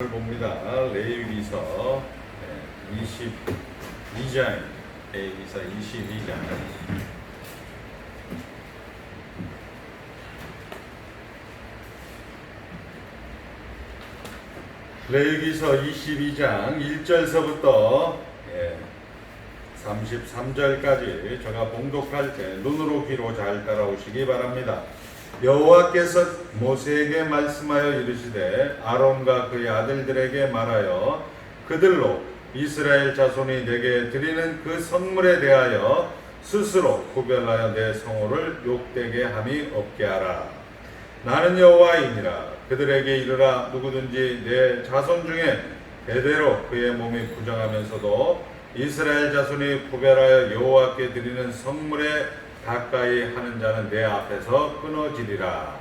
봅니다. 레위기서 22장, 레위기서 22장. 레위기서 22장 1절서부터 33절까지 제가 봉독할 때 눈으로 귀로 잘 따라오시기 바랍니다. 여호와께서 모세에게 말씀하여 이르시되 아론과 그의 아들들에게 말하여 그들로 이스라엘 자손이 내게 드리는 그 선물에 대하여 스스로 구별하여 내 성호를 욕되게 함이 없게 하라. 나는 여호와이니라. 그들에게 이르라. 누구든지 내 자손 중에 대대로 그의 몸이 부정하면서도 이스라엘 자손이 구별하여 여호와께 드리는 선물에 가까이 하는 자는 내 앞에서 끊어지리라.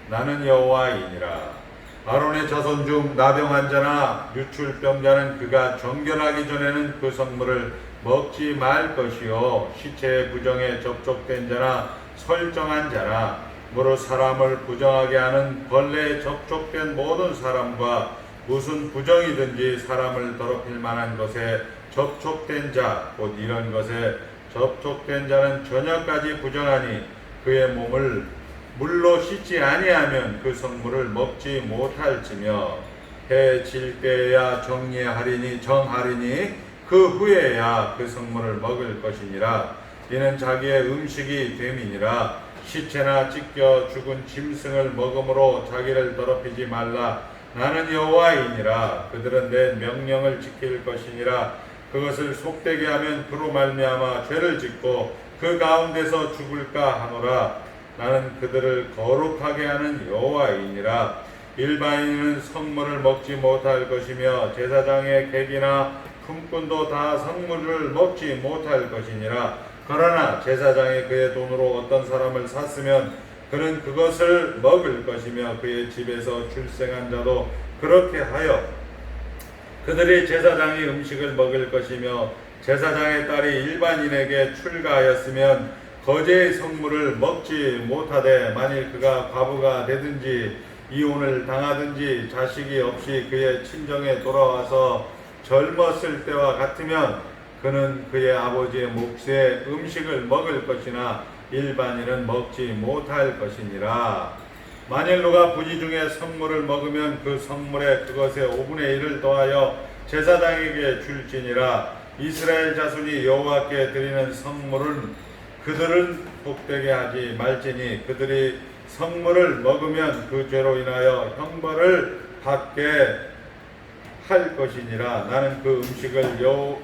나는 여호와이니라. 아론의 자손 중 나병한 자나 유출병자는 그가 정결하기 전에는 그 선물을 먹지 말 것이요, 시체의 부정에 접촉된 자나 설정한 자나 무릇 사람을 부정하게 하는 벌레에 접촉된 모든 사람과 무슨 부정이든지 사람을 더럽힐 만한 것에 접촉된 자, 곧 이런 것에 접촉된 자는 저녁까지 부정하니 그의 몸을 물로 씻지 아니하면 그 성물을 먹지 못할지며 해 질 때야 정하리니 그 후에야 그 성물을 먹을 것이니라. 이는 자기의 음식이 됨이니라. 시체나 찢겨 죽은 짐승을 먹음으로 자기를 더럽히지 말라. 나는 여호와이니라. 그들은 내 명령을 지킬 것이니라. 그것을 속되게 하면 그로 말미암아 죄를 짓고 그 가운데서 죽을까 하노라. 나는 그들을 거룩하게 하는 여호와이니라. 일반인은 성물을 먹지 못할 것이며 제사장의 객이나 품꾼도 다 성물을 먹지 못할 것이니라. 그러나 제사장이 그의 돈으로 어떤 사람을 샀으면 그는 그것을 먹을 것이며 그의 집에서 출생한 자도 그렇게 하여 그들이 제사장의 음식을 먹을 것이며 제사장의 딸이 일반인에게 출가하였으면 거제의 성물을 먹지 못하되 만일 그가 과부가 되든지 이혼을 당하든지 자식이 없이 그의 친정에 돌아와서 젊었을 때와 같으면 그는 그의 아버지의 몫의 음식을 먹을 것이나 일반인은 먹지 못할 것이니라. 만일 누가 부지 중에 성물을 먹으면 그 성물에 그것의 5분의 1을 더하여 제사장에게 줄지니라. 이스라엘 자손이 여호와께 드리는 성물은 그들은 복되게 하지 말지니 그들이 성물을 먹으면 그 죄로 인하여 형벌을 받게 할 것이니라. 나는 그 음식을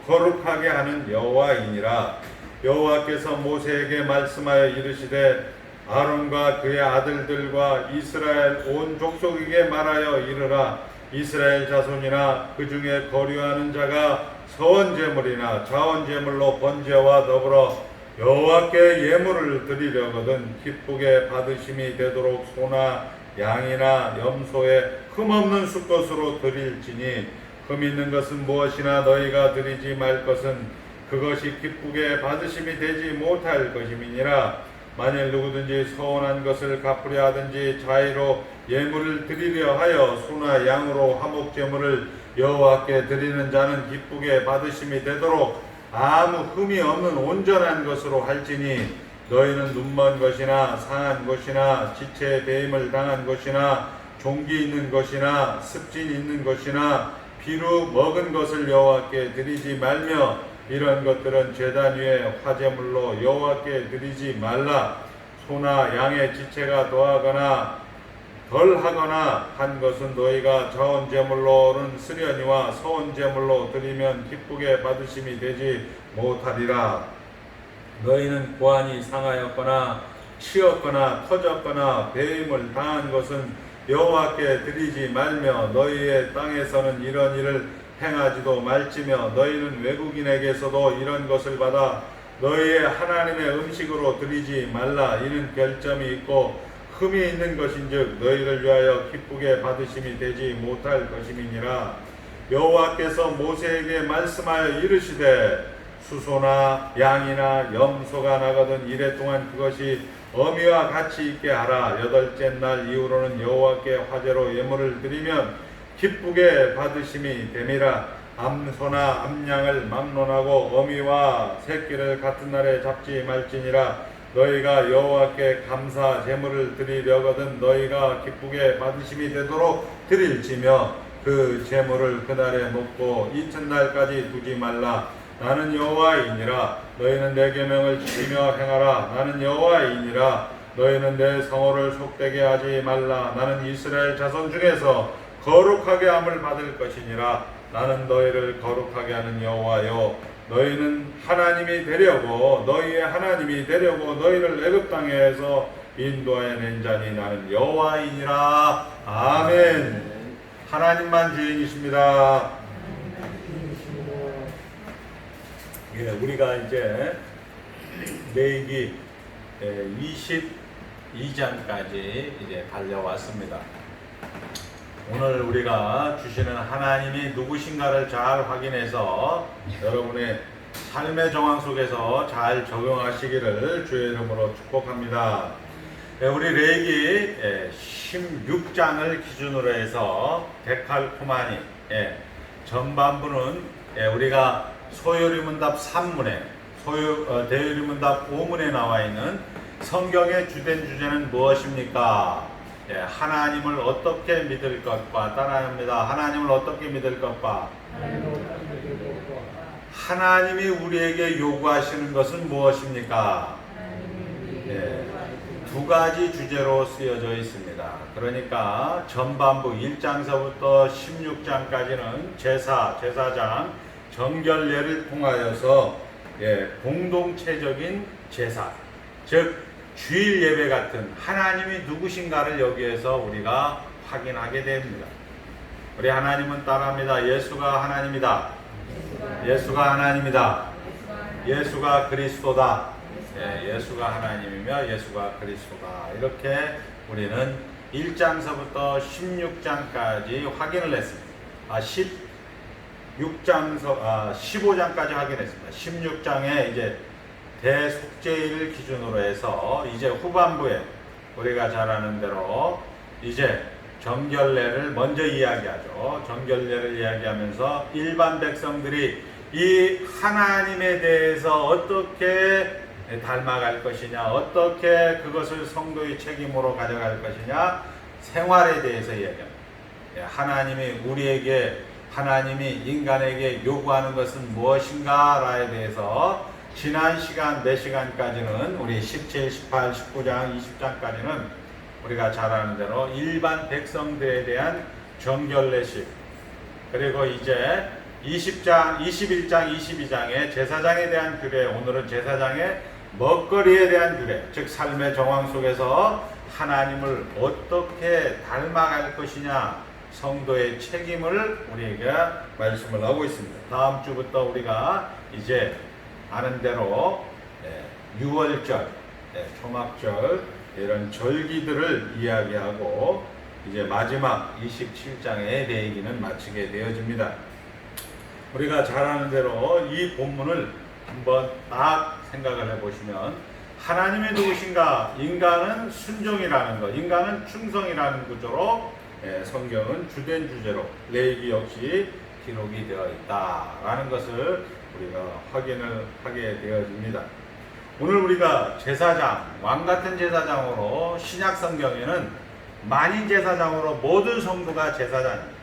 거룩하게 하는 여호와이니라. 여호와께서 모세에게 말씀하여 이르시되 아론과 그의 아들들과 이스라엘 온 족속에게 말하여 이르라. 이스라엘 자손이나 그 중에 거류하는 자가 서원제물이나 자원제물로 번제와 더불어 여호와께 예물을 드리려거든 기쁘게 받으심이 되도록 소나 양이나 염소에 흠없는 수것으로 드릴지니 흠 있는 것은 무엇이나 너희가 드리지 말 것은 그것이 기쁘게 받으심이 되지 못할 것임이니라. 만일 누구든지 서운한 것을 갚으려 하든지 자의로 예물을 드리려 하여 소나 양으로 화목제물을 여호와께 드리는 자는 기쁘게 받으심이 되도록 아무 흠이 없는 온전한 것으로 할지니 너희는 눈먼 것이나 상한 것이나 지체에 배임을 당한 것이나 종기 있는 것이나 습진 있는 것이나 비루 먹은 것을 여호와께 드리지 말며 이런 것들은 제단 위에 화제물로 여호와께 드리지 말라. 소나 양의 지체가 더하거나 덜하거나 한 것은 너희가 자원제물로는 쓰려니와 서원제물로 드리면 기쁘게 받으심이 되지 못하리라. 너희는 고환이 상하였거나 치었거나 터졌거나 배임을 당한 것은 여호와께 드리지 말며 너희의 땅에서는 이런 일을 행하지도 말지며 너희는 외국인에게서도 이런 것을 받아 너희의 하나님의 음식으로 드리지 말라. 이는 결점이 있고 흠이 있는 것인즉 너희를 위하여 기쁘게 받으심이 되지 못할 것임이니라. 여호와께서 모세에게 말씀하여 이르시되 수소나 양이나 염소가 나거든 이래 동안 그것이 어미와 같이 있게 하라. 8째 날 이후로는 여호와께 화제로 예물을 드리면 기쁘게 받으심이 됨이라. 암소나 암양을 막론하고 어미와 새끼를 같은 날에 잡지 말지니라. 너희가 여호와께 감사 제물을 드리려거든 너희가 기쁘게 받으심이 되도록 드릴지며 그 제물을 그날에 먹고 이튿날까지 두지 말라. 나는 여호와이니라. 너희는 내 계명을 지키며 행하라. 나는 여호와이니라. 너희는 내 성호를 속되게 하지 말라. 나는 이스라엘 자손 중에서 거룩하게 함을 받을 것이니라. 나는 너희를 거룩하게 하는 여호와요. 너희는 하나님이 되려고 너희의 하나님이 되려고 너희를 애굽 땅에서 인도하여 낸 자니 나는 여호와이니라. 아멘. 하나님만 주인이십니다. 예, 우리가 이제 레위기 22장까지 이제 달려왔습니다. 오늘 우리가 주시는 하나님이 누구신가를 잘 확인해서 여러분의 삶의 정황 속에서 잘 적용하시기를 주의 이름으로 축복합니다. 우리 레위기 16장을 기준으로 해서 데칼코마니 전반부는 우리가 소요리문답 3문에 대요리문답 5문에 나와 있는 성경의 주된 주제는 무엇입니까? 하나님을 어떻게 믿을 것과 따라합니다. 하나님을 어떻게 믿을 것과 하나님이 우리에게 요구하시는 것은 무엇입니까? 두 가지 주제로 쓰여져 있습니다. 그러니까 전반부 1장서부터 16장까지는 제사장 정결례를 통하여서 공동체적인 제사, 즉 주일 예배 같은 하나님이 누구신가를 여기에서 우리가 확인하게 됩니다. 우리 하나님은 따라합니다. 예수가 하나님이다. 예수가 하나님이다. 예수가 그리스도다. 예수가 하나님이며 예수가 그리스도다. 이렇게 우리는 1장서부터 16장까지 확인을 했습니다. 15장까지 확인했습니다. 16장에 이제 대속죄일을 기준으로 해서 이제 후반부에 우리가 잘 아는 대로 이제 정결례를 먼저 이야기하죠. 정결례를 이야기하면서 일반 백성들이 이 하나님에 대해서 어떻게 닮아갈 것이냐, 어떻게 그것을 성도의 책임으로 가져갈 것이냐, 생활에 대해서 이야기합니다. 하나님이 인간에게 요구하는 것은 무엇인가에 대해서 지난 시간, 몇 시간까지는 우리 17, 18, 19장, 20장까지는 우리가 잘 아는 대로 일반 백성들에 대한 정결례식, 그리고 이제 20장, 21장, 22장의 제사장에 대한 규례, 오늘은 제사장의 먹거리에 대한 규례, 즉 삶의 정황 속에서 하나님을 어떻게 닮아갈 것이냐, 성도의 책임을 우리에게 말씀을 하고 있습니다. 다음 주부터 우리가 이제 아는 대로 유월절, 초막절 이런 절기들을 이야기하고 이제 마지막 27장의 레위기는 마치게 되어집니다. 우리가 잘 아는 대로 이 본문을 한번 딱 생각을 해보시면 하나님이 누구신가? 인간은 순종이라는 것, 인간은 충성이라는 구조로 성경은 주된 주제로 레위기 역시 기록이 되어 있다라는 것을 우리가 확인을 하게 되어집니다. 오늘 우리가 제사장, 왕같은 제사장으로 신약 성경에는 만인 제사장으로 모든 성도가 제사장입니다.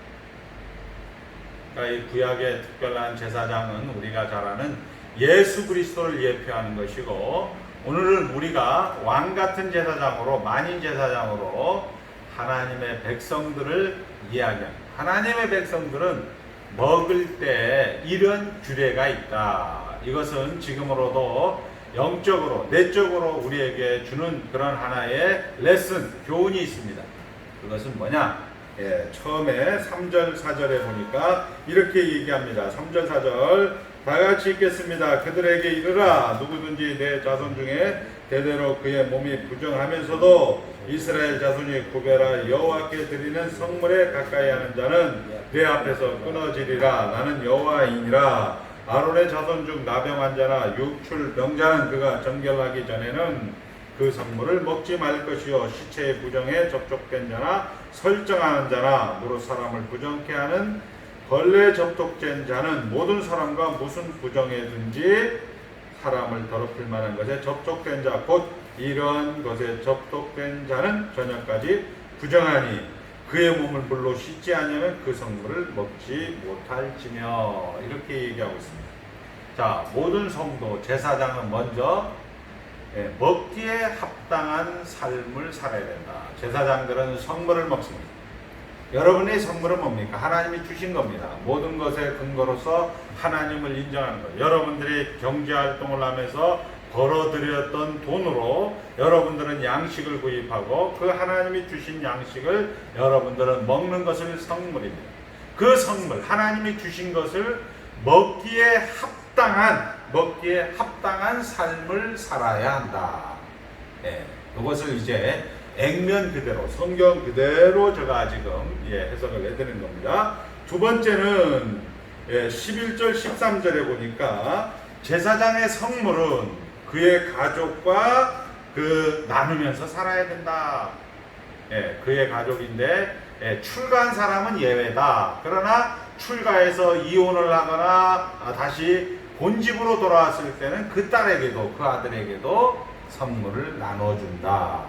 그러니까 이 구약의 특별한 제사장은 우리가 잘 아는 예수 그리스도를 예표하는 것이고, 오늘은 우리가 왕같은 제사장으로, 만인 제사장으로 하나님의 백성들을 이야기합니다. 하나님의 백성들은 먹을 때 이런 규례가 있다. 이것은 지금으로도 영적으로, 내적으로 우리에게 주는 그런 하나의 레슨, 교훈이 있습니다. 그것은 뭐냐? 처음에 3절, 4절에 보니까 이렇게 얘기합니다. 3절, 4절 다 같이 읽겠습니다. 그들에게 이르라. 누구든지 내 자손 중에 대대로 그의 몸이 부정하면서도 이스라엘 자손이 구별하여 여호와께 드리는 성물에 가까이 하는 자는 내 앞에서 끊어지리라. 나는 여호와이니라. 아론의 자손 중 나병 자나 육출병 자는 그가 정결하기 전에는 그 성물을 먹지 말 것이요, 시체의 부정에 접촉된 자나 설정하는 자나 무릇 사람을 부정케 하는 벌레 접촉된 자는 모든 사람과 무슨 부정에든지 사람을 더럽힐 만한 것에 접촉된 자 곧 이런 것에 접촉된 자는 저녁까지 부정하니 그의 몸을 물로 씻지 아니하면 그 성물을 먹지 못할지며 이렇게 얘기하고 있습니다. 자, 모든 성도 제사장은 먼저 먹기에 합당한 삶을 살아야 된다. 제사장들은 성물을 먹습니다. 여러분의 성물은 뭡니까? 하나님이 주신 겁니다. 모든 것의 근거로서 하나님을 인정하는 것. 여러분들이 경제활동을 하면서 벌어들였던 돈으로 여러분들은 양식을 구입하고 그 하나님이 주신 양식을 여러분들은 먹는 것을 성물입니다. 그 성물, 하나님이 주신 것을 먹기에 합당한 삶을 살아야 한다. 이것을 이제 액면 그대로, 성경 그대로 제가 지금 해석을 해드리는 겁니다. 두 번째는 11절, 13절에 보니까 제사장의 성물은 그의 가족과 나누면서 살아야 된다. 그의 가족인데 출가한 사람은 예외다. 그러나 출가해서 이혼을 하거나 다시 본집으로 돌아왔을 때는 그 딸에게도 그 아들에게도 선물을 나눠준다.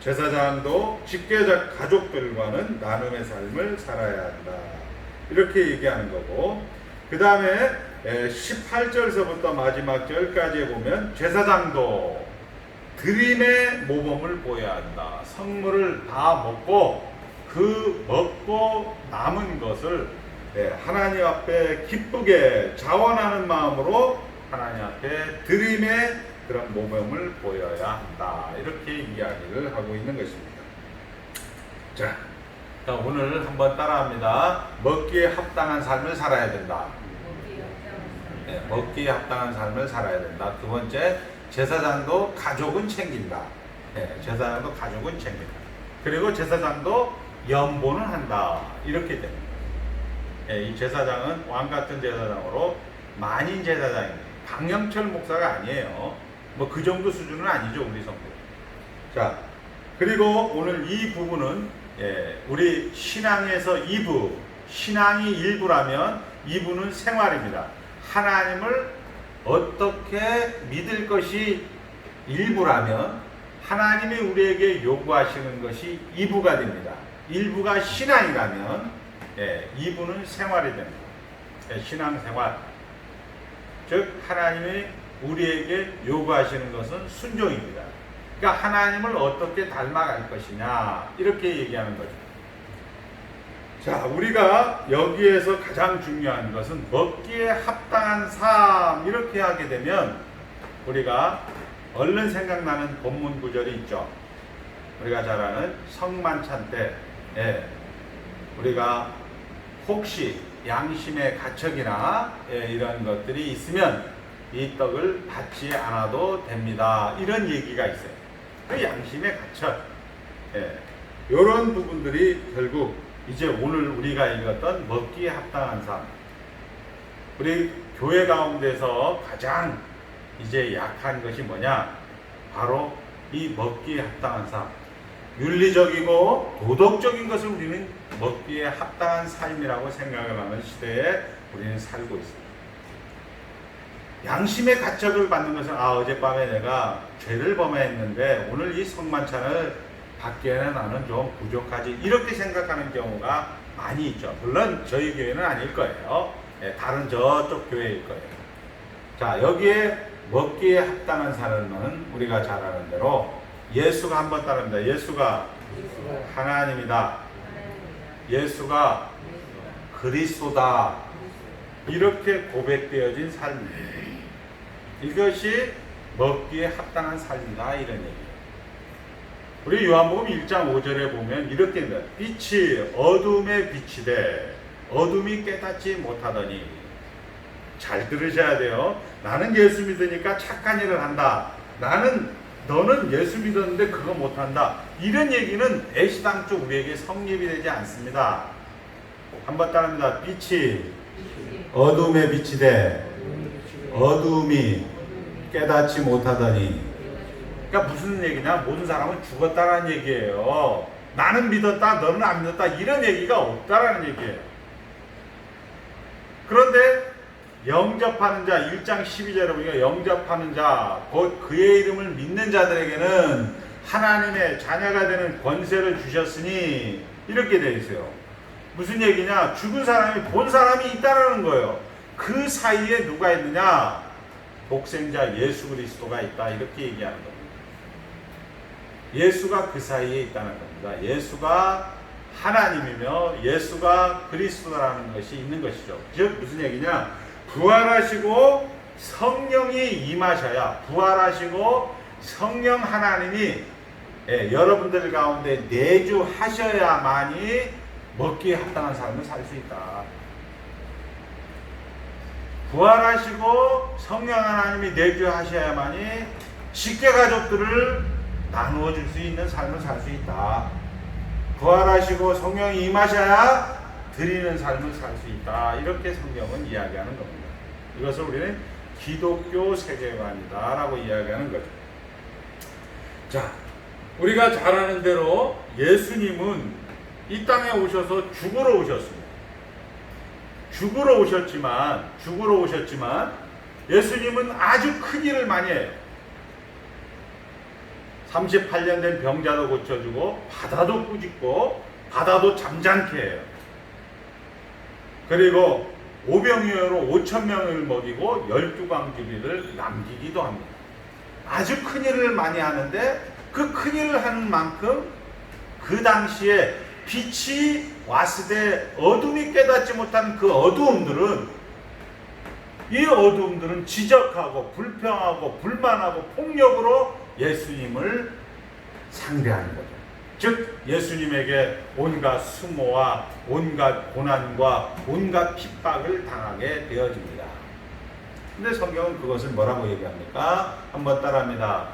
제사장도 직계자 가족들과는 나눔의 삶을 살아야 한다. 이렇게 얘기하는 거고, 그 다음에 18절서부터 마지막 절까지 보면 제사장도 드림의 모범을 보여야 한다. 성물을 다 먹고 그 먹고 남은 것을 하나님 앞에 기쁘게 자원하는 마음으로 하나님 앞에 드림의 그런 모범을 보여야 한다. 이렇게 이야기를 하고 있는 것입니다. 자, 오늘 한번 따라합니다. 먹기에 합당한 삶을 살아야 된다. 먹기에 합당한 삶을 살아야 된다. 두 번째, 제사장도 가족은 챙긴다. 제사장도 가족은 챙긴다. 그리고 제사장도 연보는 한다. 이렇게 됩니다. 이 제사장은 왕같은 제사장으로 만인 제사장입니다. 강영철 목사가 아니에요. 뭐 그 정도 수준은 아니죠, 우리 성도. 자, 그리고 오늘 이 부분은 우리 신앙에서 2부, 신앙이 1부라면 2부는 생활입니다. 하나님을 어떻게 믿을 것이 1부라면 하나님이 우리에게 요구하시는 것이 2부가 됩니다. 1부가 신앙이라면 2부는 생활이 됩니다. 신앙생활. 즉 하나님이 우리에게 요구하시는 것은 순종입니다. 그러니까 하나님을 어떻게 닮아갈 것이냐 이렇게 얘기하는 거죠. 자, 우리가 여기에서 가장 중요한 것은 먹기에 합당한 삶 이렇게 하게 되면 우리가 얼른 생각나는 본문 구절이 있죠. 우리가 잘 아는 성만찬 때 우리가 혹시 양심의 가척이나 이런 것들이 있으면 이 떡을 받지 않아도 됩니다. 이런 얘기가 있어요. 그 양심의 가척. 이런 부분들이 결국 이제 오늘 우리가 읽었던 먹기에 합당한 삶. 우리 교회 가운데서 가장 이제 약한 것이 뭐냐? 바로 이 먹기에 합당한 삶. 윤리적이고 도덕적인 것을 우리는 먹기에 합당한 삶이라고 생각을 하는 시대에 우리는 살고 있습니다. 양심의 가책을 받는 것은 어젯밤에 내가 죄를 범했는데 오늘 이 성만찬을 받기에는 나는 좀 부족하지 이렇게 생각하는 경우가 많이 있죠. 물론 저희 교회는 아닐 거예요. 다른 저쪽 교회일 거예요. 자, 여기에 먹기에 합당한 삶은 우리가 잘 아는 대로 예수가 한번 따릅니다. 예수가 하나님이다. 예수가 그리스도다. 이렇게 고백되어진 삶입니다. 이것이 먹기에 합당한 삶이다. 이런 얘기예요. 우리 요한복음 1장 5절에 보면 이렇게 됩니다. 빛이 어둠에 비치되 어둠이 깨닫지 못하더니. 잘 들으셔야 돼요. 나는 예수 믿으니까 착한 일을 한다. 너는 예수 믿었는데 그거 못한다. 이런 얘기는 애시당초 우리에게 성립이 되지 않습니다. 한번 따릅니다. 빛이 어둠에 비치되 어둠이 깨닫지 못하더니. 그러니까 무슨 얘기냐? 모든 사람은 죽었다는 얘기예요. 나는 믿었다, 너는 안 믿었다, 이런 얘기가 없다라는 얘기예요. 그런데 영접하는 자, 1장 12절에 보니까 영접하는 자, 곧 그의 이름을 믿는 자들에게는 하나님의 자녀가 되는 권세를 주셨으니, 이렇게 되어 있어요. 무슨 얘기냐? 죽은 사람이 본 사람이 있다라는 거예요. 그 사이에 누가 있느냐? 독생자 예수 그리스도가 있다, 이렇게 얘기하는 겁니다. 예수가 그 사이에 있다는 겁니다. 예수가 하나님이며 예수가 그리스도라는 것이 있는 것이죠. 즉 무슨 얘기냐? 부활하시고 성령이 임하셔야, 부활하시고 성령 하나님이 여러분들 가운데 내주하셔야만이 먹기에 합당한 삶을 살 수 있다. 부활하시고 성령 하나님이 내주하셔야만이 직계 가족들을 나누어 줄 수 있는 삶을 살 수 있다. 부활하시고 성령이 임하셔야 드리는 삶을 살 수 있다. 이렇게 성경은 이야기하는 겁니다. 이것을 우리는 기독교 세계관이다 라고 이야기하는 거죠. 자, 우리가 잘 아는 대로 예수님은 이 땅에 오셔서 죽으러 오셨습니다. 죽으러 오셨지만 예수님은 아주 큰 일을 많이 해요. 38년 된 병자도 고쳐주고 바다도 꾸짖고 바다도 잠잠케 해요. 그리고 오병이어로 5,000명을 먹이고 12광주리를 남기기도 합니다. 아주 큰 일을 많이 하는데 그 큰 일을 하는 만큼 그 당시에 빛이 왔으되 어둠이 깨닫지 못한 그 어두움들은, 이 어두움들은 지적하고 불평하고 불만하고 폭력으로 예수님을 상대하는 거죠. 즉 예수님에게 온갖 수모와 온갖 고난과 온갖 핍박을 당하게 되어집니다. 근데 성경은 그것을 뭐라고 얘기합니까? 한번 따라합니다.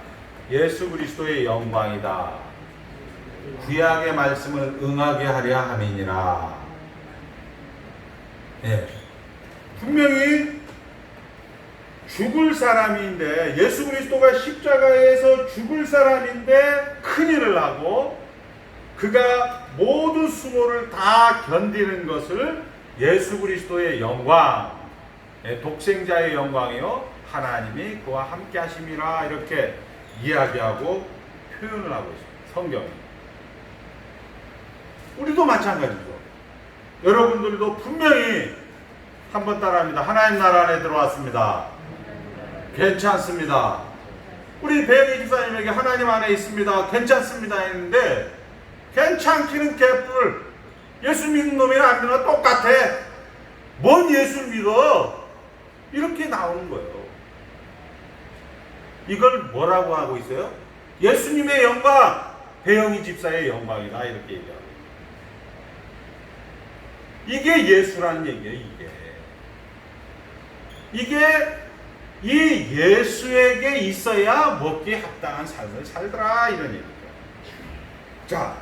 예수 그리스도의 영광이다. 구약의 말씀을 응하게 하려 함이니라. 분명히 죽을 사람인데, 예수 그리스도가 십자가에서 죽을 사람인데 큰일을 하고 그가 모든 수모를 다 견디는 것을 예수 그리스도의 영광, 독생자의 영광이요 하나님이 그와 함께 하심이라, 이렇게 이야기하고 표현을 하고 있습니다. 성경이. 우리도 마찬가지죠. 여러분들도 분명히 한번 따라합니다. 하나님 나라 안에 들어왔습니다. 괜찮습니다. 우리 배영희 집사님에게 하나님 안에 있습니다. 괜찮습니다 했는데, 괜찮기는 개뿔. 예수 믿는 놈이나 안 믿는 거 똑같아. 뭔 예수 믿어? 이렇게 나오는 거예요. 이걸 뭐라고 하고 있어요? 예수님의 영광, 배영희 집사의 영광이다, 이렇게 얘기하고. 이게 예수라는 얘기예요. 이게 이 예수에게 있어야 먹기에 합당한 삶을 살더라, 이런 얘기죠. 자,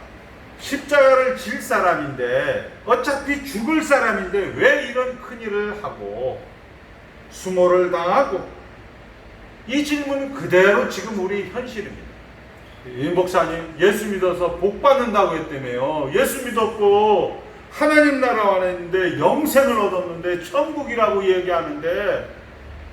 십자가를 질 사람인데, 어차피 죽을 사람인데 왜 이런 큰일을 하고 수모를 당하고, 이 질문은 그대로 지금 우리 현실입니다. 이 목사님 예수 믿어서 복 받는다고 했다며요. 예수 믿었고 하나님 나라 안에 있는데 영생을 얻었는데 천국이라고 얘기하는데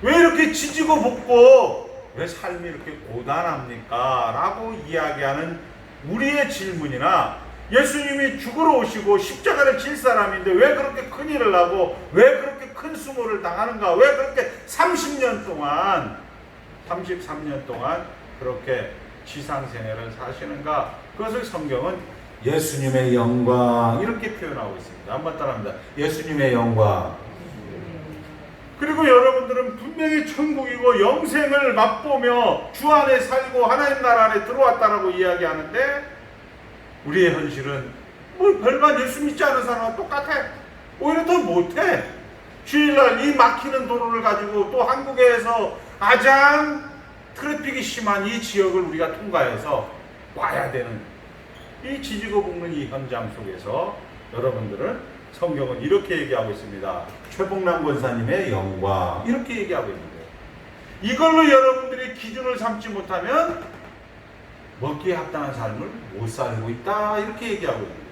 왜 이렇게 지지고 볶고 왜 삶이 이렇게 고단합니까? 라고 이야기하는 우리의 질문이나, 예수님이 죽으러 오시고 십자가를 질 사람인데 왜 그렇게 큰 일을 하고 왜 그렇게 큰 수모를 당하는가, 왜 그렇게 33년 동안 그렇게 지상생애를 사시는가, 그것을 성경은 예수님의 영광, 이렇게 표현하고 있습니다. 한번 따라합니다. 예수님의 영광. 그리고 여러분들은 분명히 천국이고 영생을 맛보며 주 안에 살고 하나님 나라 안에 들어왔다라고 이야기하는데, 우리의 현실은 뭐 별반 예수 믿지 않은 사람과 똑같아. 오히려 더 못해. 주일날 이 막히는 도로를 가지고 또 한국에서 가장 트래픽이 심한 이 지역을 우리가 통과해서 와야 되는, 이 지지고 볶는 이 현장 속에서 여러분들은 성경은 이렇게 얘기하고 있습니다. 최복남 권사님의 영광, 이렇게 얘기하고 있는 거예요. 이걸로 여러분들이 기준을 삼지 못하면 먹기에 합당한 삶을 못 살고 있다 이렇게 얘기하고 있는 거예요.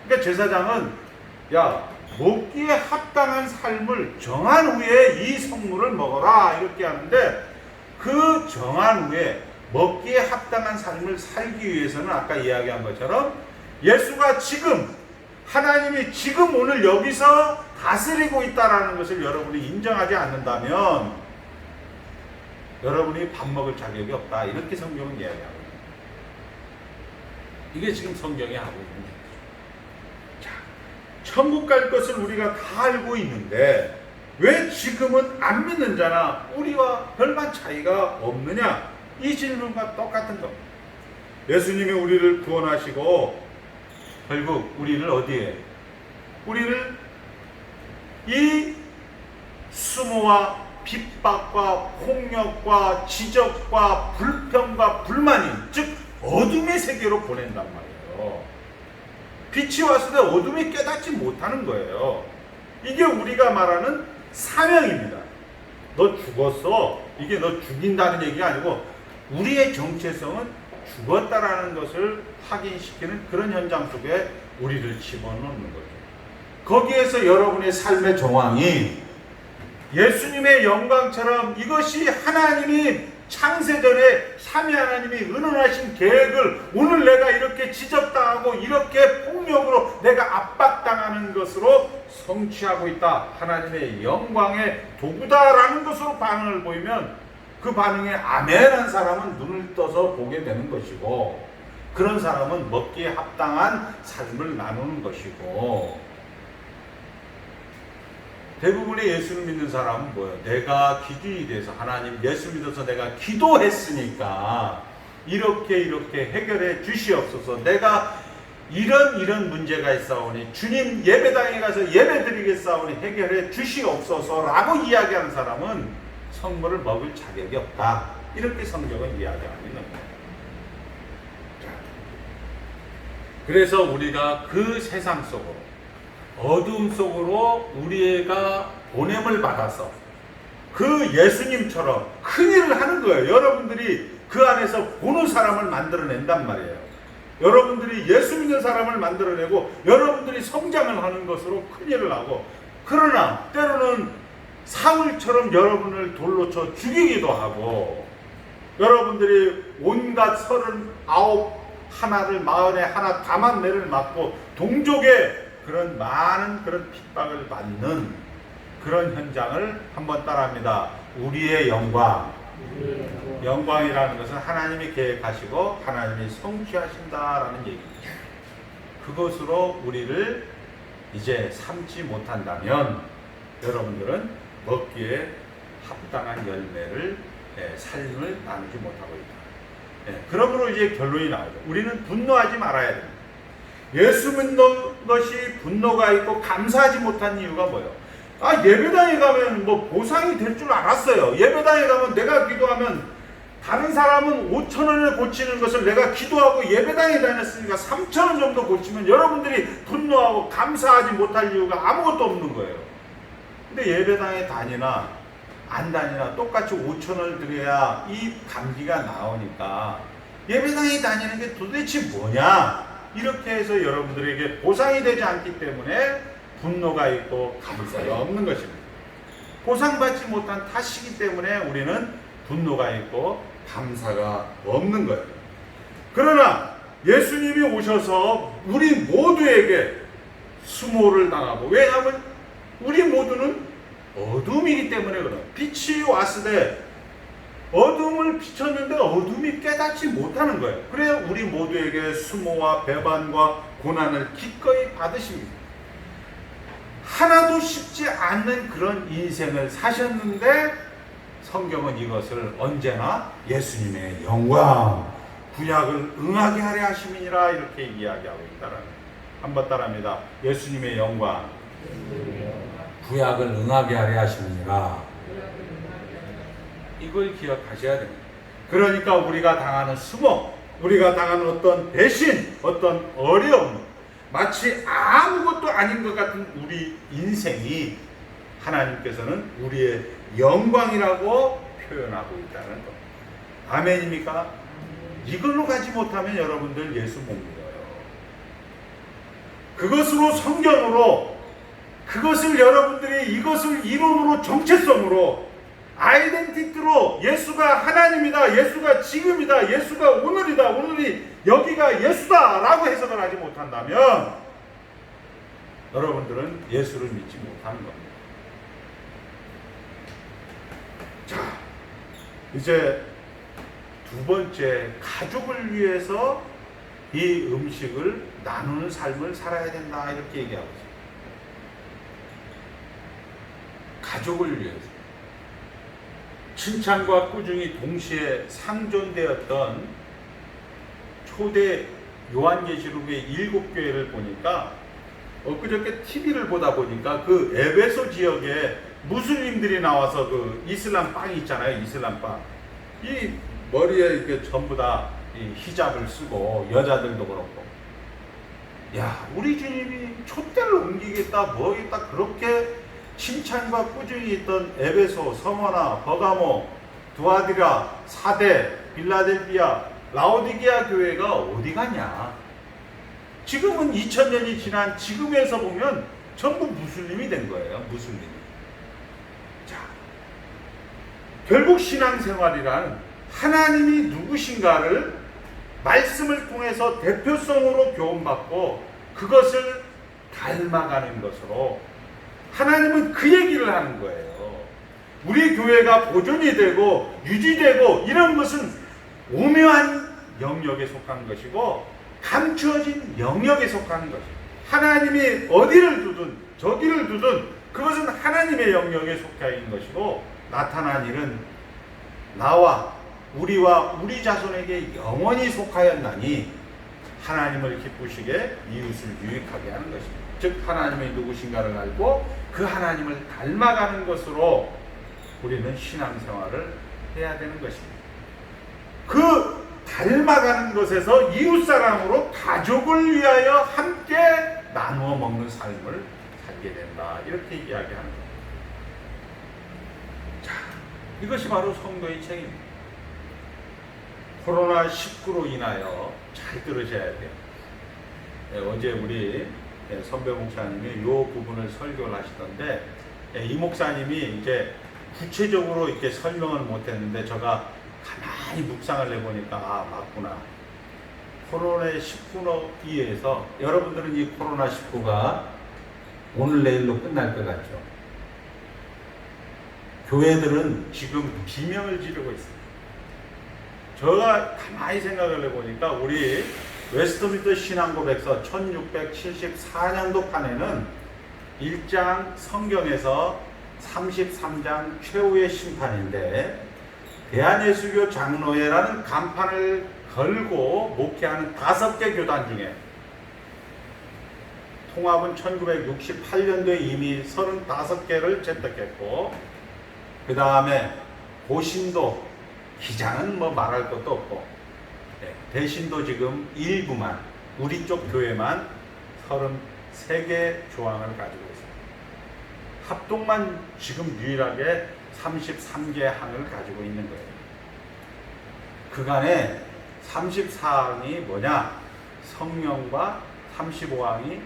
그러니까 제사장은 야 먹기에 합당한 삶을 정한 후에 이 성물을 먹어라 이렇게 하는데 그 정한 후에 먹기에 합당한 삶을 살기 위해서는 아까 이야기한 것처럼 예수가 지금 하나님이 지금 오늘 여기서 다스리고 있다라는 것을 여러분이 인정하지 않는다면 여러분이 밥 먹을 자격이 없다 이렇게 성경은 이야기하고 있습니다. 이게 지금 성경이 하고 있는 얘기죠. 자, 천국 갈 것을 우리가 다 알고 있는데 왜 지금은 안 믿는 자나 우리와 별반 차이가 없느냐? 이 질문과 똑같은 겁니다. 예수님이 우리를 구원하시고 결국 우리를 어디에? 우리를 이 수모와 핍박과 폭력과 지적과 불평과 불만이 즉 어둠의 세계로 보낸단 말이에요. 빛이 왔을 때 어둠이 깨닫지 못하는 거예요. 이게 우리가 말하는 사명입니다. 너 죽었어. 이게 너 죽인다는 얘기가 아니고 우리의 정체성은 죽었다라는 것을 확인시키는 그런 현장 속에 우리를 집어넣는 거죠. 거기에서 여러분의 삶의 정황이 예수님의 영광처럼 이것이 하나님이 창세전에 삼위 하나님이 은원하신 계획을 오늘 내가 이렇게 지적당하고 이렇게 폭력으로 내가 압박당하는 것으로 성취하고 있다. 하나님의 영광의 도구다라는 것으로 반응을 보이면 그 반응에 아멘한 사람은 눈을 떠서 보게 되는 것이고 그런 사람은 먹기에 합당한 삶을 나누는 것이고 대부분의 예수를 믿는 사람은 뭐예요? 내가 기준이 돼서 하나님 예수 믿어서 내가 기도했으니까 이렇게 해결해 주시옵소서. 내가 이런 문제가 있사오니 주님 예배당에 가서 예배드리겠사오니 해결해 주시옵소서라고 이야기하는 사람은 성물을 먹을 자격이 없다. 이렇게 성경은 이야기하고 있는 거예요. 그래서 우리가 그 세상 속으로 어둠 속으로 우리가 보냄을 받아서 그 예수님처럼 큰일을 하는 거예요. 여러분들이 그 안에서 보는 사람을 만들어낸단 말이에요. 여러분들이 예수 믿는 사람을 만들어내고 여러분들이 성장을 하는 것으로 큰일을 하고 그러나 때로는 사울처럼 여러분을 돌로 쳐 죽이기도 하고 여러분들이 온갖 39 하나를 마흔에 하나 다만매를 맞고 동족의 그런 많은 그런 핍박을 받는 그런 현장을 한번 따라합니다. 우리의 영광. 영광이라는 것은 하나님이 계획하시고 하나님이 성취하신다라는 얘기입니다. 그것으로 우리를 이제 삼지 못한다면 여러분들은 먹기에 합당한 열매를 삶을 나누지 못하고 있다. 그러므로 이제 결론이 나오죠. 우리는 분노하지 말아야 됩니다. 예수 믿는 것이 분노가 있고 감사하지 못한 이유가 뭐예요? 예배당에 가면 뭐 보상이 될 줄 알았어요. 예배당에 가면 내가 기도하면 다른 사람은 5,000원을 고치는 것을 내가 기도하고 예배당에 다녔으니까 3,000원 정도 고치면 여러분들이 분노하고 감사하지 못할 이유가 아무것도 없는 거예요. 근데 예배당에 다니나 안 다니나 똑같이 5,000원을 드려야 이 감기가 나오니까 예배당에 다니는 게 도대체 뭐냐? 이렇게 해서 여러분들에게 보상이 되지 않기 때문에 분노가 있고 감사가 없는 것입니다. 보상받지 못한 탓이기 때문에 우리는 분노가 있고 감사가 없는 거예요. 그러나 예수님이 오셔서 우리 모두에게 수모를 당하고 왜냐하면 우리 모두는 어둠이기 때문에 그래요. 빛이 왔을 때 어둠을 비췄는데 어둠이 깨닫지 못하는 거예요. 그래야 우리 모두에게 수모와 배반과 고난을 기꺼이 받으십니다. 하나도 쉽지 않는 그런 인생을 사셨는데 성경은 이것을 언제나 예수님의 영광, 구약을 응하게 하려 하심이니라 이렇게 이야기하고 있다는 한번 따라합니다. 예수님의 영광, 구약을 응하게 하려 하심이니라. 이걸 기억하셔야 됩니다. 그러니까 우리가 당하는 수모, 우리가 당하는 어떤 배신, 어떤 어려움, 마치 아무것도 아닌 것 같은 우리 인생이 하나님께서는 우리의 영광이라고 표현하고 있다는 것. 아멘입니까? 이걸로 가지 못하면 여러분들 예수 못 믿어요. 그것으로 성경으로 그것을 여러분들이 이것을 이론으로 정체성으로 아이덴티티로 예수가 하나님이다, 예수가 지금이다, 예수가 오늘이다, 오늘이 여기가 예수다 라고 해석을 하지 못한다면 여러분들은 예수를 믿지 못하는 겁니다. 자, 이제 두 번째, 가족을 위해서 이 음식을 나누는 삶을 살아야 된다 이렇게 얘기하고 있습니다. 가족을 위해서 칭찬과 꾸중이 동시에 상존되었던 초대 요한계시록의 7교회를 보니까 엊그저께 TV를 보다 보니까 그 에베소 지역에 무슬림들이 나와서 그 이슬람 빵이 있잖아요. 이슬람 빵. 이 머리에 이렇게 전부 다 이 히잡을 쓰고 여자들도 그렇고, 야, 우리 주님이 촛대를 옮기겠다 뭐겠다 그렇게 칭찬과 꾸중이 있던 에베소, 서머나, 버가모, 두아디라, 사대, 빌라델비아, 라오디게아 교회가 어디 가냐? 지금은 2000년이 지난 지금에서 보면 전부 무슬림이 된 거예요. 무슬림. 자, 결국 신앙생활이란 하나님이 누구신가를 말씀을 통해서 대표성으로 교훈받고 그것을 닮아가는 것으로 하나님은 그 얘기를 하는 거예요. 우리 교회가 보존이 되고 유지되고 이런 것은 오묘한 영역에 속한 것이고 감추어진 영역에 속한 것이에요. 하나님이 어디를 두든 저기를 두든 그것은 하나님의 영역에 속해 있는 것이고 나타난 일은 나와 우리와 우리 자손에게 영원히 속하였나니 하나님을 기쁘시게 이웃을 유익하게 하는 것입니다. 즉 하나님이 누구신가를 알고 그 하나님을 닮아가는 것으로 우리는 신앙생활을 해야 되는 것입니다. 그 닮아가는 것에서 이웃사랑으로 가족을 위하여 함께 나누어 먹는 삶을 살게 된다 이렇게 이야기하는 겁니다. 자, 이것이 바로 성도의 책임입니다. 코로나19로 인하여 잘 들으셔야 돼요. 어제 우리 선배 목사님이 이 부분을 설교를 하시던데 이 목사님이 이제 구체적으로 이렇게 설명을 못했는데 제가 가만히 묵상을 해보니까 아 맞구나. 코로나19로 의해서 여러분들은 이 코로나19가 오늘 내일로 끝날 것 같죠. 교회들은 지금 비명을 지르고 있습니다. 제가 가만히 생각을 해보니까 우리 웨스트민스터 신앙고백서 1674년도 판에는 1장 성경에서 33장 최후의 심판인데 대한예수교 장로회라는 간판을 걸고 목회하는 5개 교단 중에 통합은 1968년도에 이미 35개를 채택했고 그 다음에 고신도 기장은 뭐 말할 것도 없고 대신도 지금 일부만 우리 쪽 교회만 33개 조항을 가지고 있습니다. 합동만 지금 유일하게 33개 항을 가지고 있는 거예요. 그간에 34항이 뭐냐? 성령과 35항이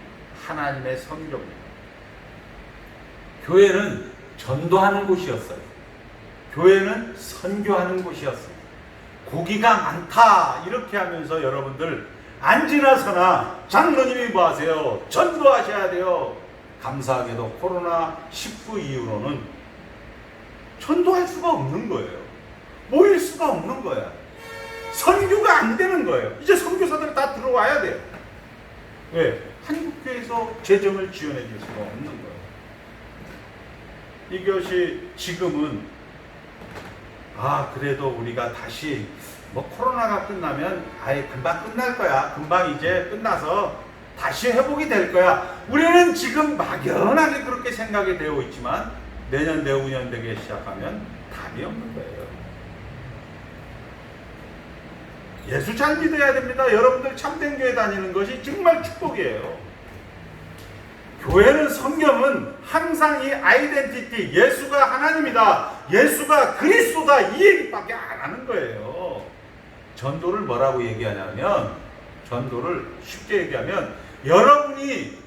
하나님의 성경입니다. 교회는 전도하는 곳이었어요. 교회는 선교하는 곳이었어요. 고기가 많다 이렇게 하면서 여러분들 안 지나서나 장로님이 뭐 하세요? 전도하셔야 돼요. 감사하게도 코로나19 이후로는 전도할 수가 없는 거예요. 모일 수가 없는 거야. 선교가 안 되는 거예요. 이제 선교사들 다 들어와야 돼요. 왜? 한국교회에서 재정을 지원해 줄 수가 없는 거예요. 이것이 지금은 그래도 우리가 다시 뭐 코로나가 끝나면 아예 금방 끝날 거야. 금방 이제 끝나서 다시 회복이 될 거야. 우리는 지금 막연하게 그렇게 생각이 되어 있지만 내년 내후년 되기 시작하면 답이 없는 거예요. 예수 잘 믿어야 됩니다. 여러분들 참된 교회 다니는 것이 정말 축복이에요. 교회는 성경은 항상 이 아이덴티티, 예수가 하나님이다, 예수가 그리스도다 이 얘기밖에 안 하는 거예요. 전도를 뭐라고 얘기하냐면, 전도를 쉽게 얘기하면 여러분이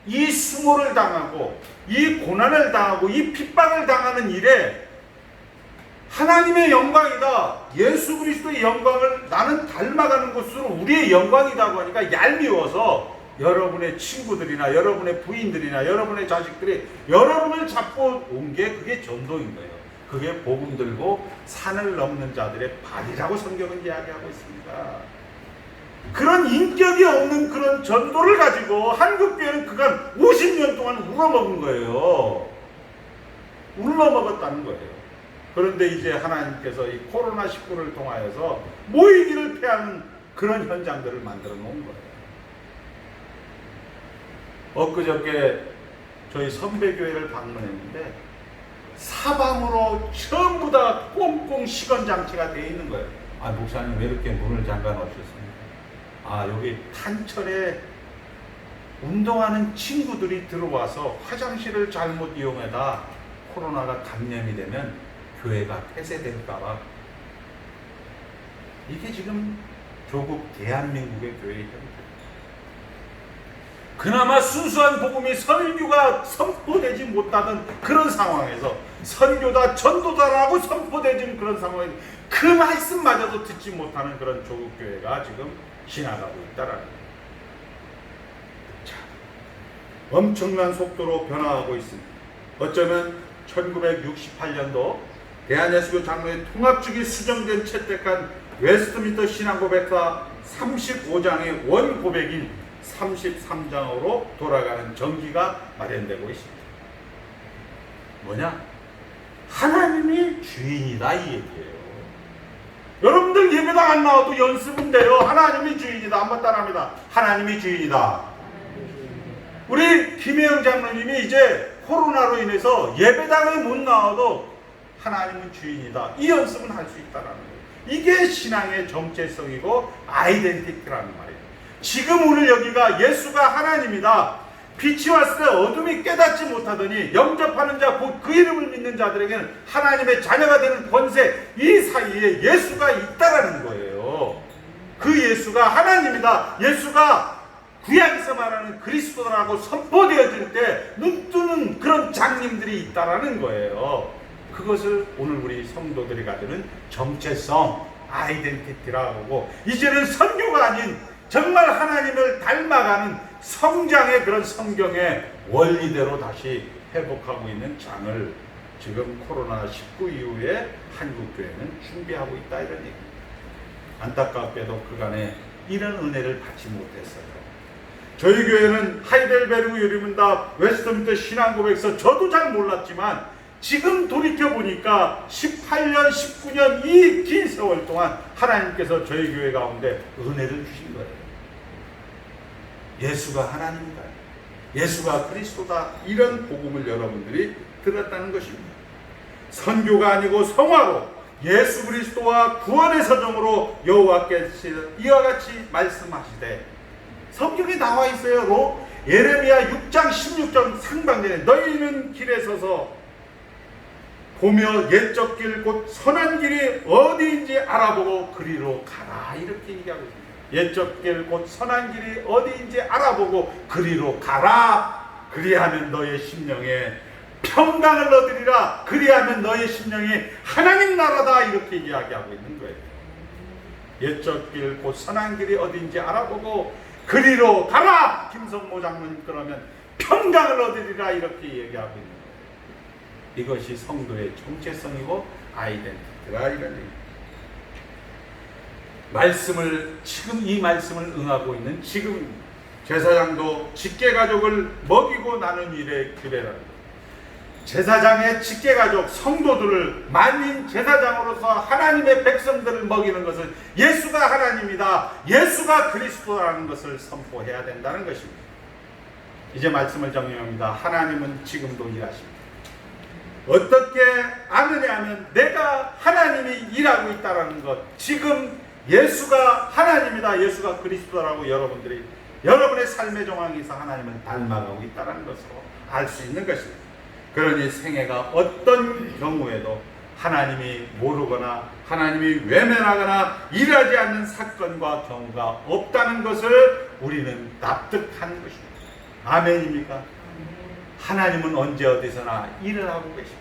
이 수모를 당하고 이 고난을 당하고 이 핍박을 당하는 일에 하나님의 영광이다, 예수 그리스도의 영광을 나는 닮아가는 것으로 우리의 영광이라고 하니까 얄미워서 여러분의 친구들이나 여러분의 부인들이나 여러분의 자식들이 여러분을 잡고 온 게 그게 전도인 거예요. 그게 복음 들고 산을 넘는 자들의 발이라고 성경은 이야기하고 있습니다. 그런 인격이 없는 그런 전도를 가지고 한국교회는 그간 50년 동안 울어먹은 거예요. 울어먹었다는 거예요. 그런데 이제 하나님께서 이 코로나19를 통하여서 모이기를 패하는 그런 현장들을 만들어 놓은 거예요. 엊그저께 저희 선배교회를 방문했는데 사방으로 전부 다 꽁꽁 시건장치가 되어 있는 거예요. 아, 목사님 왜 이렇게 문을 잠가 놓으셨습니까? 아, 여기 탄천에 운동하는 친구들이 들어와서 화장실을 잘못 이용하다 코로나가 감염이 되면 교회가 폐쇄될까봐. 이게 지금 조국 대한민국의 교회의 현재. 그나마 순수한 복음이 설교가 선포되지 못하던 그런 상황에서 선교다 전도다라고 선포되는 그런 상황에서 그 말씀마저도 듣지 못하는 그런 조국 교회가 지금 지나가고 있다라는 거예요. 자, 엄청난 속도로 변화하고 있습니다. 어쩌면 1968년도 대한예수교 장로의 통합주기 수정된 채택한 웨스트민스터 신앙고백서 35장의 원고백인 33장으로 돌아가는 정기가 마련되고 있습니다. 뭐냐? 하나님이 주인이다, 이 얘기예요. 여러분들 예배당 안 나와도 연습은 돼요. 하나님이 주인이다. 한번 따라합니다. 하나님이 주인이다. 우리 김혜영 장로님이 이제 코로나로 인해서 예배당에 못 나와도 하나님은 주인이다, 이 연습은 할 수 있다는 거예요. 이게 신앙의 정체성이고 아이덴티티라는 말이에요. 지금 오늘 여기가 예수가 하나님이다, 빛이 왔을 때 어둠이 깨닫지 못하더니 영접하는 자, 곧 그 이름을 믿는 자들에게는 하나님의 자녀가 되는 권세, 이 사이에 예수가 있다라는 거예요. 그 예수가 하나님이다, 예수가 구약에서 말하는 그리스도라고 선포되어질 때 눈뜨는 그런 장님들이 있다라는 거예요. 그것을 오늘 우리 성도들이 가지는 정체성, 아이덴티티라고 하고, 이제는 선교가 아닌 정말 하나님을 닮아가는 성장의 그런 성경의 원리대로 다시 회복하고 있는 장을 지금 코로나19 이후에 한국교회는 준비하고 있다, 이런 얘기입니다. 안타깝게도 그간에 이런 은혜를 받지 못했어요. 저희 교회는 하이델베르그 유리문답, 웨스트민스터 신앙고백서 저도 잘 몰랐지만 지금 돌이켜보니까 18년, 19년 이 긴 세월 동안 하나님께서 저희 교회 가운데 은혜를 주신 거예요. 예수가 하나님이다, 예수가 그리스도다, 이런 복음을 여러분들이 들었다는 것입니다. 선교가 아니고 성화로 예수 그리스도와 구원의 서정으로 여호와께서 이와 같이 말씀하시되, 성경에 나와 있어요. 예레미야 6장 16절 상반절에 너희는 길에 서서 보며 옛적 길 곧 선한 길이 어디인지 알아보고 그리로 가라, 이렇게 얘기하고 있습니다. 옛적 길 곧 선한 길이 어디인지 알아보고 그리로 가라. 그리하면 너의 심령에 평강을 얻으리라. 그리하면 너의 심령이 하나님 나라다, 이렇게 이야기하고 있는 거예요. 옛적 길 곧 선한 길이 어디인지 알아보고 그리로 가라. 김성모 장로님 그러면 평강을 얻으리라, 이렇게 얘기하고 있는 거예요. 이것이 성도의 정체성이고 아이덴티티라, 이런 얘기입니다. 말씀을, 지금 이 말씀을 응하고 있는 지금 제사장도 직계가족을 먹이고 나눈 일의 규례라는 거예요. 제사장의 직계가족 성도들을 만인 제사장으로서 하나님의 백성들을 먹이는 것은 예수가 하나님이다, 예수가 그리스도라는 것을 선포해야 된다는 것입니다. 이제 말씀을 정리합니다. 하나님은 지금도 일하십니다. 어떻게 아느냐 하면 내가 하나님이 일하고 있다는 것, 지금 예수가 하나님이다, 예수가 그리스도라고 여러분들이 여러분의 삶의 정황에서 하나님을 닮아가고 있다는 것으로 알 수 있는 것입니다. 그러니 생애가 어떤 경우에도 하나님이 모르거나 하나님이 외면하거나 일하지 않는 사건과 경우가 없다는 것을 우리는 납득하는 것입니다. 아멘입니까? 하나님은 언제 어디서나 일을 하고 계십니다.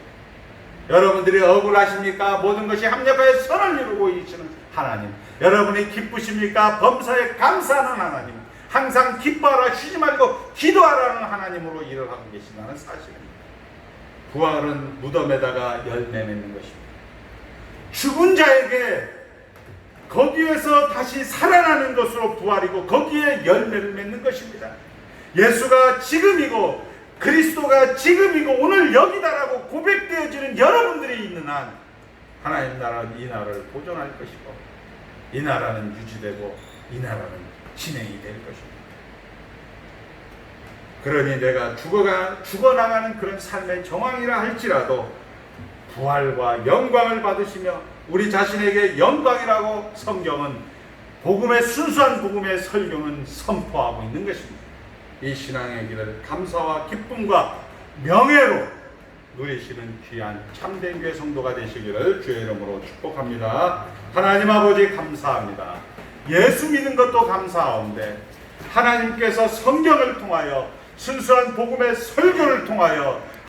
여러분들이 억울하십니까? 모든 것이 합력하여 선을 이루고 계시는 하나님. 여러분이 기쁘십니까? 범사에 감사하는 하나님. 항상 기뻐하라, 쉬지 말고 기도하라는 하나님으로 일을 하고 계신다는 사실입니다. 부활은 무덤에다가 열매 맺는 것입니다. 죽은 자에게 거기에서 다시 살아나는 것으로 부활이고 거기에 열매를 맺는 것입니다. 예수가 지금이고 그리스도가 지금이고 오늘 여기다라고 고백되어지는 여러분들이 있는 한 하나님 나라는 이 나라를 보존할 것이고 이 나라는 유지되고 이 나라는 진행이 될 것입니다. 그러니 내가 죽어나가는 그런 삶의 정황이라 할지라도 부활과 영광을 받으시며 우리 자신에게 영광이라고 성경은 복음의 순수한 복음의 설교는 선포하고 있는 것입니다. 이 신앙의 길을 감사와 기쁨과 명예로 누리시는 귀한 참된 교회 성도가 되시기를 주의 이름으로 축복합니다. 하나님 아버지 감사합니다. 예수 믿는 것도 감사하온데 하나님께서 성경을 통하여 순수한 복음의 설교를 통하여